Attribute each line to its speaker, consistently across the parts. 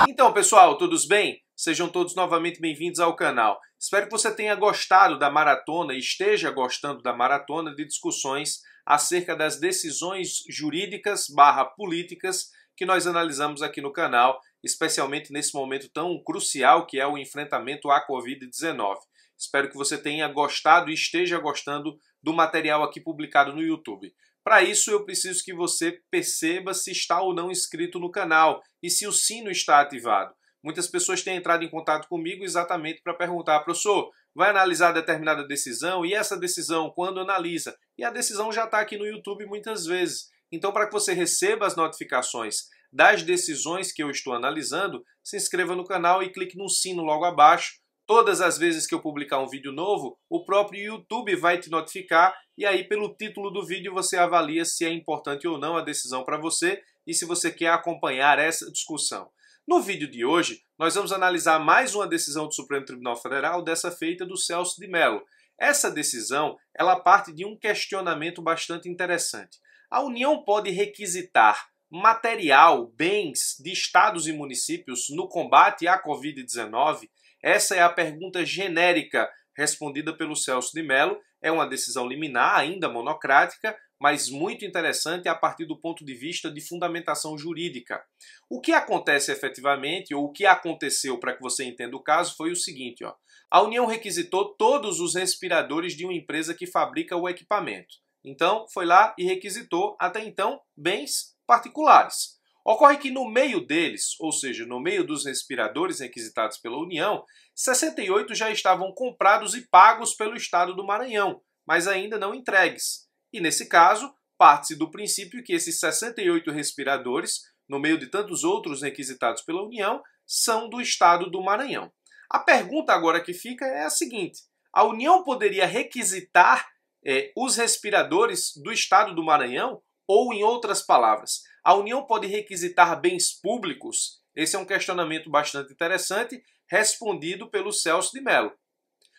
Speaker 1: Então, pessoal, todos bem? Sejam todos novamente bem-vindos ao canal. Espero que você tenha gostado da maratona e esteja gostando da maratona de discussões acerca das decisões jurídicas / políticas que nós analisamos aqui no canal, especialmente nesse momento tão crucial que é o enfrentamento à Covid-19. Espero que você tenha gostado e esteja gostando do material aqui publicado no YouTube. Para isso, eu preciso que você perceba se está ou não inscrito no canal e se o sino está ativado. Muitas pessoas têm entrado em contato comigo exatamente para perguntar: professor, vai analisar determinada decisão? E essa decisão, quando analisa? E a decisão já está aqui no YouTube muitas vezes. Então, para que você receba as notificações das decisões que eu estou analisando, se inscreva no canal e clique no sino logo abaixo. Todas as vezes que eu publicar um vídeo novo, o próprio YouTube vai te notificar e aí pelo título do vídeo você avalia se é importante ou não a decisão para você e se você quer acompanhar essa discussão. No vídeo de hoje, nós vamos analisar mais uma decisão do Supremo Tribunal Federal, dessa feita do Celso de Mello. Essa decisão, ela parte de um questionamento bastante interessante. A União pode requisitar material, bens de estados e municípios no combate à Covid-19? Essa é a pergunta genérica respondida pelo Celso de Mello. É uma decisão liminar, ainda monocrática, mas muito interessante a partir do ponto de vista de fundamentação jurídica. O que acontece efetivamente, ou o que aconteceu para que você entenda o caso, foi o seguinte: a União requisitou todos os respiradores de uma empresa que fabrica o equipamento. Então, foi lá e requisitou, até então, bens particulares. Ocorre que no meio deles, ou seja, no meio dos respiradores requisitados pela União, 68 já estavam comprados e pagos pelo Estado do Maranhão, mas ainda não entregues. E nesse caso, parte-se do princípio que esses 68 respiradores, no meio de tantos outros requisitados pela União, são do Estado do Maranhão. A pergunta agora que fica é a seguinte: a União poderia requisitar os respiradores do Estado do Maranhão? Ou, em outras palavras, a União pode requisitar bens públicos? Esse é um questionamento bastante interessante, respondido pelo Celso de Mello.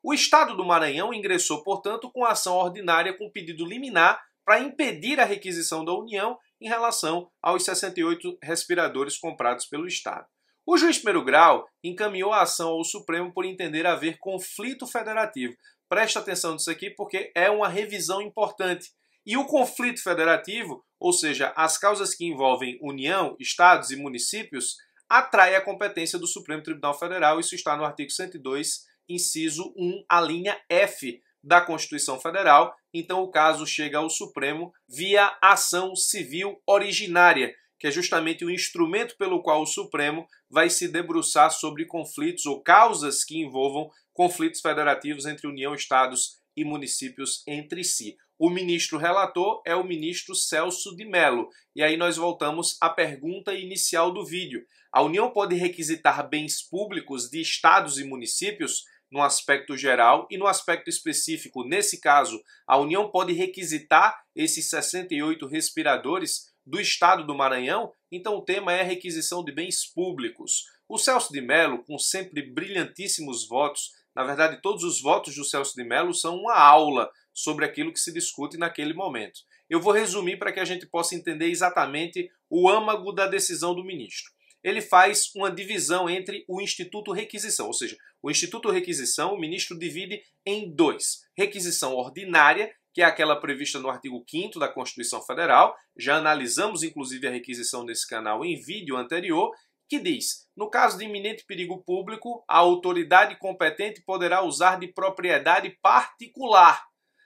Speaker 1: O Estado do Maranhão ingressou, portanto, com ação ordinária com pedido liminar para impedir a requisição da União em relação aos 68 respiradores comprados pelo Estado. O juiz de primeiro grau encaminhou a ação ao Supremo por entender haver conflito federativo. Presta atenção nisso aqui porque é uma revisão importante. E o conflito federativo, ou seja, as causas que envolvem União, Estados e municípios, atrai a competência do Supremo Tribunal Federal. Isso está no artigo 102, inciso 1, a linha F da Constituição Federal. Então o caso chega ao Supremo via ação civil originária, que é justamente o instrumento pelo qual o Supremo vai se debruçar sobre conflitos ou causas que envolvam conflitos federativos entre União, Estados e municípios entre si. O ministro relator é o ministro Celso de Mello. E aí nós voltamos à pergunta inicial do vídeo. A União pode requisitar bens públicos de estados e municípios no aspecto geral e no aspecto específico. Nesse caso, a União pode requisitar esses 68 respiradores do estado do Maranhão? Então o tema é requisição de bens públicos. O Celso de Mello, com sempre brilhantíssimos votos, na verdade todos os votos do Celso de Mello são uma aula sobre aquilo que se discute naquele momento. Eu vou resumir para que a gente possa entender exatamente o âmago da decisão do ministro. Ele faz uma divisão entre o Instituto Requisição, ou seja, o Instituto Requisição, o ministro divide em dois. Requisição ordinária, que é aquela prevista no artigo 5º da Constituição Federal, já analisamos inclusive a requisição nesse canal em vídeo anterior, que diz: no caso de iminente perigo público, a autoridade competente poderá usar de propriedade particular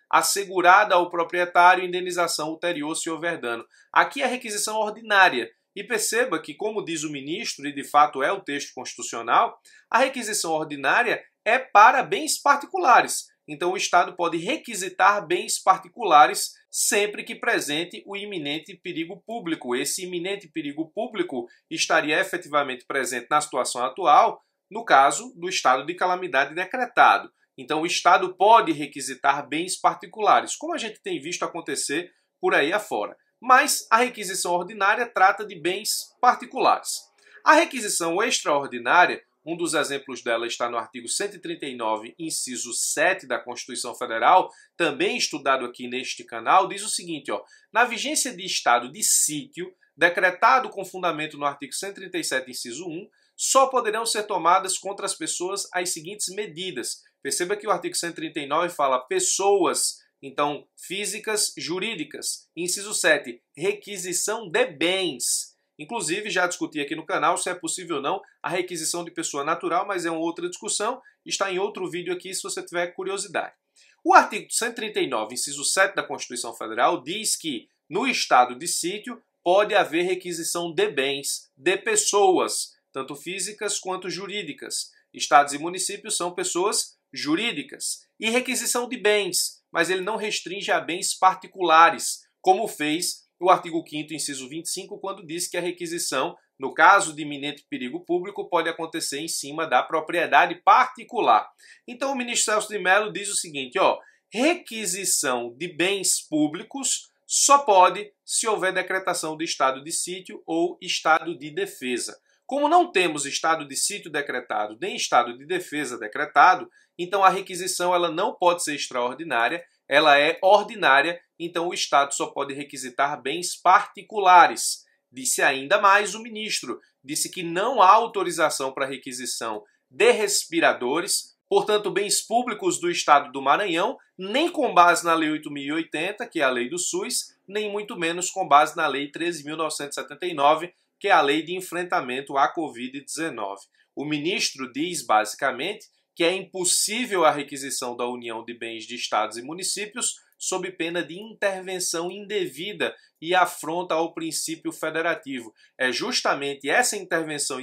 Speaker 1: assegurada ao proprietário indenização ulterior se houver dano. Aqui é a requisição ordinária. E perceba que, como diz o ministro, e de fato é o texto constitucional, a requisição ordinária é para bens particulares. Então o Estado pode requisitar bens particulares sempre que presente o iminente perigo público. Esse iminente perigo público estaria efetivamente presente na situação atual, no caso do estado de calamidade decretado. Então o Estado pode requisitar bens particulares, como a gente tem visto acontecer por aí afora. Mas a requisição ordinária trata de bens particulares. A requisição extraordinária, um dos exemplos dela está no artigo 139, inciso 7 da Constituição Federal, também estudado aqui neste canal, diz o seguinte: na vigência de estado de sítio, decretado com fundamento no artigo 137, inciso 1, só poderão ser tomadas contra as pessoas as seguintes medidas. Perceba que o artigo 139 fala pessoas, então físicas, jurídicas. Inciso 7, requisição de bens. Inclusive, já discuti aqui no canal se é possível ou não a requisição de pessoa natural, mas é uma outra discussão, está em outro vídeo aqui se você tiver curiosidade. O artigo 139, inciso 7 da Constituição Federal, diz que no estado de sítio pode haver requisição de bens, de pessoas, tanto físicas quanto jurídicas. Estados e municípios são pessoas jurídicas. E requisição de bens, mas ele não restringe a bens particulares, como fez o artigo 5º, inciso 25, quando diz que a requisição, no caso de iminente perigo público, pode acontecer em cima da propriedade particular. Então o ministro Celso de Mello diz o seguinte, requisição de bens públicos só pode se houver decretação de estado de sítio ou estado de defesa. Como não temos estado de sítio decretado nem estado de defesa decretado, então a requisição ela não pode ser extraordinária, ela é ordinária, então o Estado só pode requisitar bens particulares. Disse ainda mais o ministro, disse que não há autorização para requisição de respiradores, portanto bens públicos do Estado do Maranhão, nem com base na Lei 8.080, que é a lei do SUS, nem muito menos com base na Lei 13.979, que é a lei de enfrentamento à Covid-19. O ministro diz, basicamente, que é impossível a requisição da União de bens de estados e municípios sob pena de intervenção indevida e afronta ao princípio federativo. É justamente essa intervenção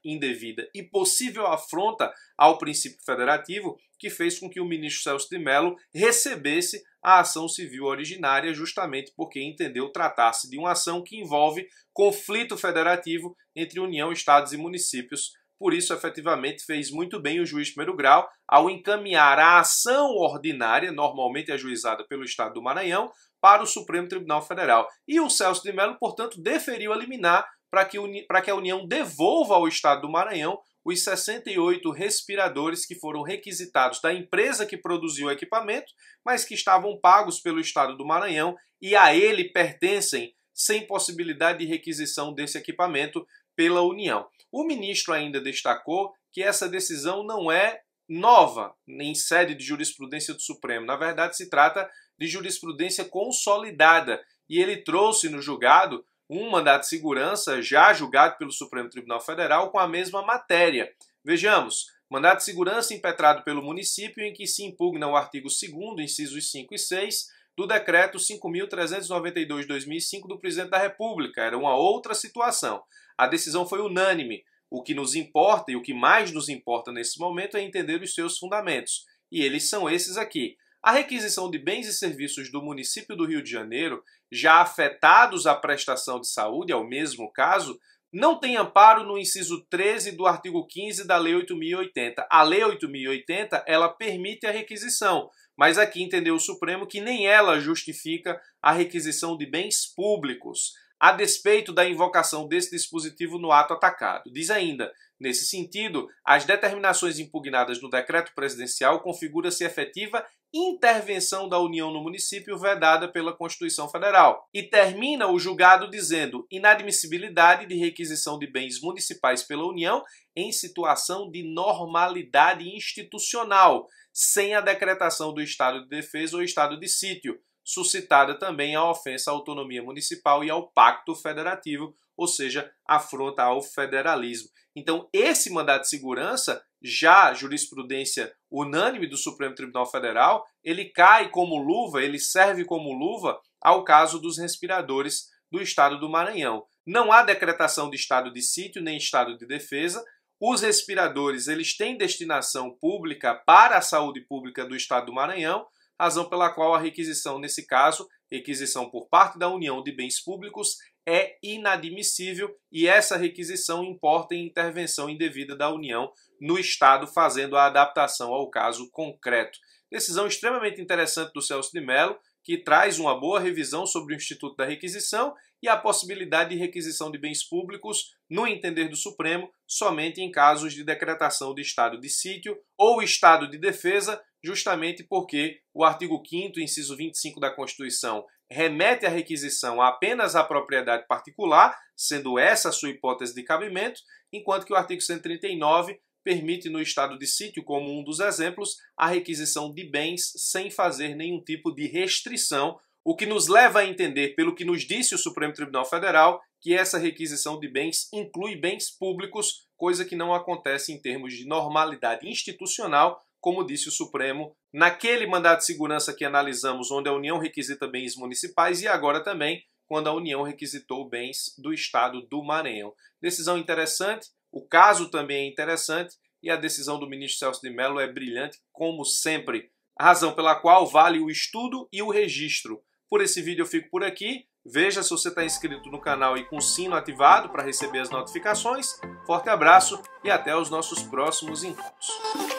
Speaker 1: indevida e possível afronta ao princípio federativo que fez com que o ministro Celso de Mello recebesse a ação civil originária, justamente porque entendeu tratar-se de uma ação que envolve conflito federativo entre União, estados e municípios. Por isso, efetivamente, fez muito bem o juiz de primeiro grau ao encaminhar a ação ordinária, normalmente ajuizada pelo Estado do Maranhão, para o Supremo Tribunal Federal. E o Celso de Mello, portanto, deferiu a liminar para que a União devolva ao Estado do Maranhão os 68 respiradores que foram requisitados da empresa que produziu o equipamento, mas que estavam pagos pelo Estado do Maranhão e a ele pertencem sem possibilidade de requisição desse equipamento pela União. O ministro ainda destacou que essa decisão não é nova em sede de jurisprudência do Supremo. Na verdade, se trata de jurisprudência consolidada. E ele trouxe no julgado um mandado de segurança já julgado pelo Supremo Tribunal Federal com a mesma matéria. Vejamos, mandado de segurança impetrado pelo município em que se impugna o artigo 2º, incisos 5 e 6, do Decreto 5.392/2005 do Presidente da República. Era uma outra situação. A decisão foi unânime. O que nos importa e o que mais nos importa nesse momento é entender os seus fundamentos. E eles são esses aqui. A requisição de bens e serviços do município do Rio de Janeiro, já afetados à prestação de saúde, é o mesmo caso, não tem amparo no inciso 13 do artigo 15 da Lei 8.080. A Lei 8.080, ela permite a requisição, mas aqui entendeu o Supremo que nem ela justifica a requisição de bens públicos, a despeito da invocação desse dispositivo no ato atacado. Diz ainda, nesse sentido, as determinações impugnadas no decreto presidencial configura-se efetiva intervenção da União no município vedada pela Constituição Federal. E termina o julgado dizendo inadmissibilidade de requisição de bens municipais pela União em situação de normalidade institucional, sem a decretação do estado de defesa ou estado de sítio, suscitada também a ofensa à autonomia municipal e ao pacto federativo, ou seja, afronta ao federalismo. Então, esse mandado de segurança, já jurisprudência unânime do Supremo Tribunal Federal, ele cai como luva, ele serve como luva ao caso dos respiradores do estado do Maranhão. Não há decretação de estado de sítio nem estado de defesa. Os respiradores, eles têm destinação pública para a saúde pública do estado do Maranhão, razão pela qual a requisição, nesse caso, requisição por parte da União de bens públicos, é inadmissível e essa requisição importa em intervenção indevida da União no Estado, fazendo a adaptação ao caso concreto. Decisão extremamente interessante do Celso de Mello, que traz uma boa revisão sobre o Instituto da Requisição e a possibilidade de requisição de bens públicos, no entender do Supremo, somente em casos de decretação de estado de sítio ou estado de defesa, justamente porque o artigo 5º, inciso 25 da Constituição, remete a requisição apenas à propriedade particular, sendo essa a sua hipótese de cabimento, enquanto que o artigo 139 permite no estado de sítio, como um dos exemplos, a requisição de bens sem fazer nenhum tipo de restrição, o que nos leva a entender, pelo que nos disse o Supremo Tribunal Federal, que essa requisição de bens inclui bens públicos, coisa que não acontece em termos de normalidade institucional, como disse o Supremo naquele mandado de segurança que analisamos, onde a União requisita bens municipais, e agora também quando a União requisitou bens do Estado do Maranhão. Decisão interessante, o caso também é interessante e a decisão do ministro Celso de Mello é brilhante, como sempre. A razão pela qual vale o estudo e o registro. Por esse vídeo eu fico por aqui. Veja se você está inscrito no canal e com o sino ativado para receber as notificações. Forte abraço e até os nossos próximos encontros.